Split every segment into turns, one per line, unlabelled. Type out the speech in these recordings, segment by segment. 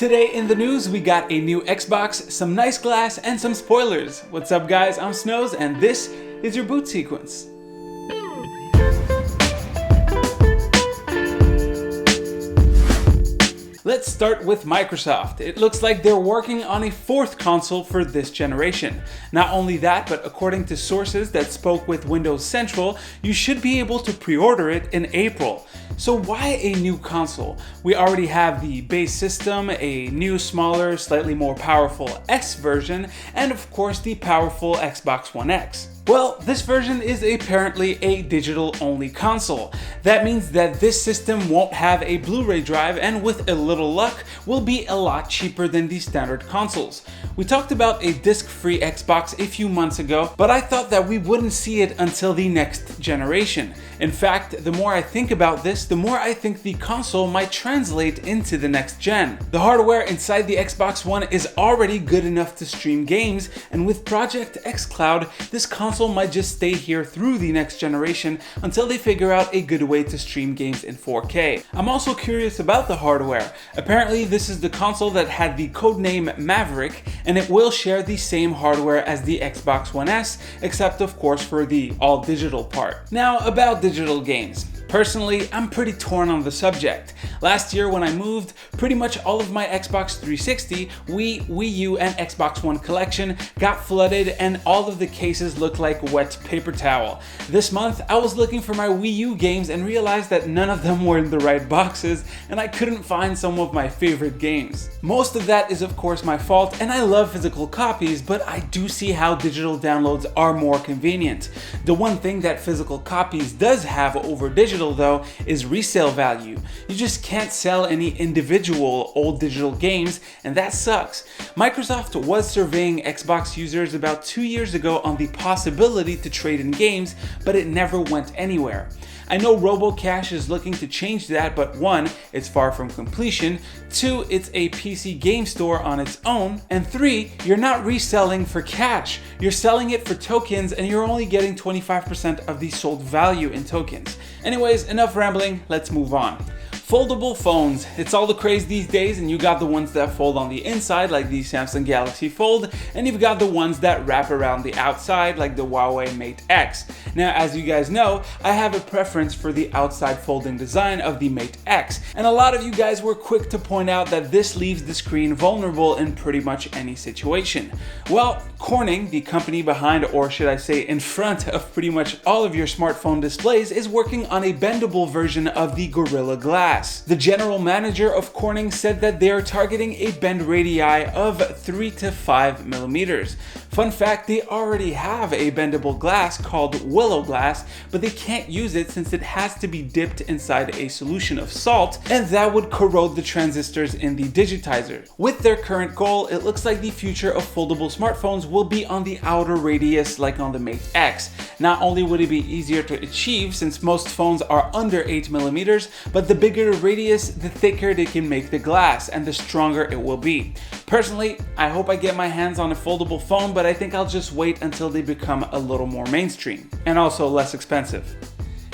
Today in the news, we got a new Xbox, some nice glass, and some spoilers. What's up guys, I'm Snows, and this is your boot sequence. Let's start with Microsoft. It looks like they're working on a fourth console for this generation. Not only that, but according to sources that spoke with Windows Central, you should be able to pre-order it in April. So why a new console? We already have the base system, a new, smaller, slightly more powerful S version, and of course the powerful Xbox One X. Well, this version is apparently a digital-only console. That means that this system won't have a Blu-ray drive, and with a little luck, will be a lot cheaper than the standard consoles. We talked about a disc-free Xbox a few months ago, but I thought that we wouldn't see it until the next generation. In fact, the more I think about this, the more I think the console might translate into the next gen. The hardware inside the Xbox One is already good enough to stream games, and with Project Xcloud, this console might just stay here through the next generation until they figure out a good way to stream games in 4K. I'm also curious about the hardware. Apparently this is the console that had the codename Maverick, and it will share the same hardware as the Xbox One S, except of course for the all-digital part. Now about digital games. Personally, I'm pretty torn on the subject. Last year when I moved, pretty much all of my Xbox 360, Wii U, and Xbox One collection got flooded, and all of the cases looked like wet paper towel. This month, I was looking for my Wii U games and realized that none of them were in the right boxes, and I couldn't find some of my favorite games. Most of that is of course my fault, and I love physical copies, but I do see how digital downloads are more convenient. The one thing that physical copies does have over digital though is resale value. You just can't sell any individual old digital games, and that sucks. Microsoft was surveying Xbox users about 2 years ago on the possibility to trade in games, but it never went anywhere. I know RoboCash is looking to change that, but 1, it's far from completion, 2, it's a PC game store on its own, and 3, you're not reselling for cash. You're selling it for tokens, and you're only getting 25% of the sold value in tokens. Anyways, enough rambling, let's move on. Foldable phones. It's all the craze these days, and you got the ones that fold on the inside like the Samsung Galaxy Fold, and you've got the ones that wrap around the outside like the Huawei Mate X. Now, as you guys know, I have a preference for the outside folding design of the Mate X, and a lot of you guys were quick to point out that this leaves the screen vulnerable in pretty much any situation. Well, Corning, the company behind, or should I say in front of pretty much all of your smartphone displays, is working on a bendable version of the Gorilla Glass. The general manager of Corning said that they are targeting a bend radii of 3 to 5 millimeters. Fun fact, they already have a bendable glass called Willow Glass, but they can't use it since it has to be dipped inside a solution of salt, and that would corrode the transistors in the digitizer. With their current goal, it looks like the future of foldable smartphones will be on the outer radius like on the Mate X. Not only would it be easier to achieve since most phones are under 8 millimeters, but the bigger the radius, the thicker they can make the glass and the stronger it will be. Personally, I hope I get my hands on a foldable phone, but I think I'll just wait until they become a little more mainstream and also less expensive.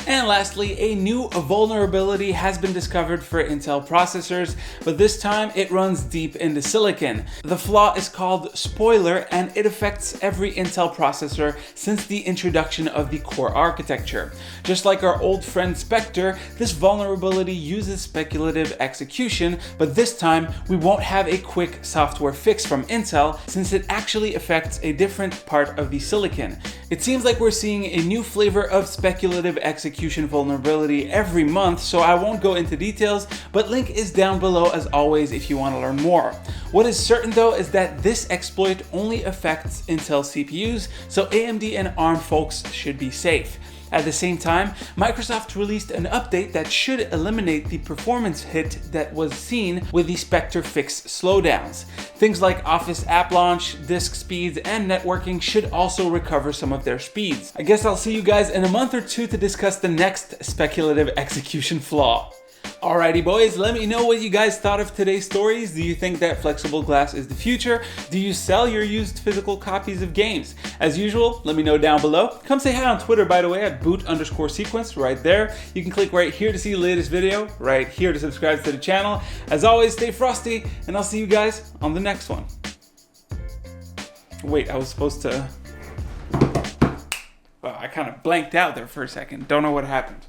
And lastly, a new vulnerability has been discovered for Intel processors, but this time it runs deep into silicon. The flaw is called Spoiler, and it affects every Intel processor since the introduction of the Core architecture. Just like our old friend Spectre, this vulnerability uses speculative execution, but this time we won't have a quick software fix from Intel since it actually affects a different part of the silicon. It seems like we're seeing a new flavor of speculative execution vulnerability every month, so I won't go into details, but link is down below as always if you want to learn more. What is certain though is that this exploit only affects Intel CPUs, so AMD and ARM folks should be safe. At the same time, Microsoft released an update that should eliminate the performance hit that was seen with the Spectre fix slowdowns. Things like Office app launch, disk speeds, and networking should also recover some of their speeds. I guess I'll see you guys in a month or two to discuss the next speculative execution flaw. Alrighty boys, let me know what you guys thought of today's stories. Do you think that flexible glass is the future? Do you sell your used physical copies of games? As usual, let me know down below. Come say hi on Twitter, by the way, at boot_sequence right there. You can click right here to see the latest video, right here to subscribe to the channel. As always, stay frosty, and I'll see you guys on the next one. Wait, I was supposed to... Well, I kind of blanked out there for a second. Don't know what happened.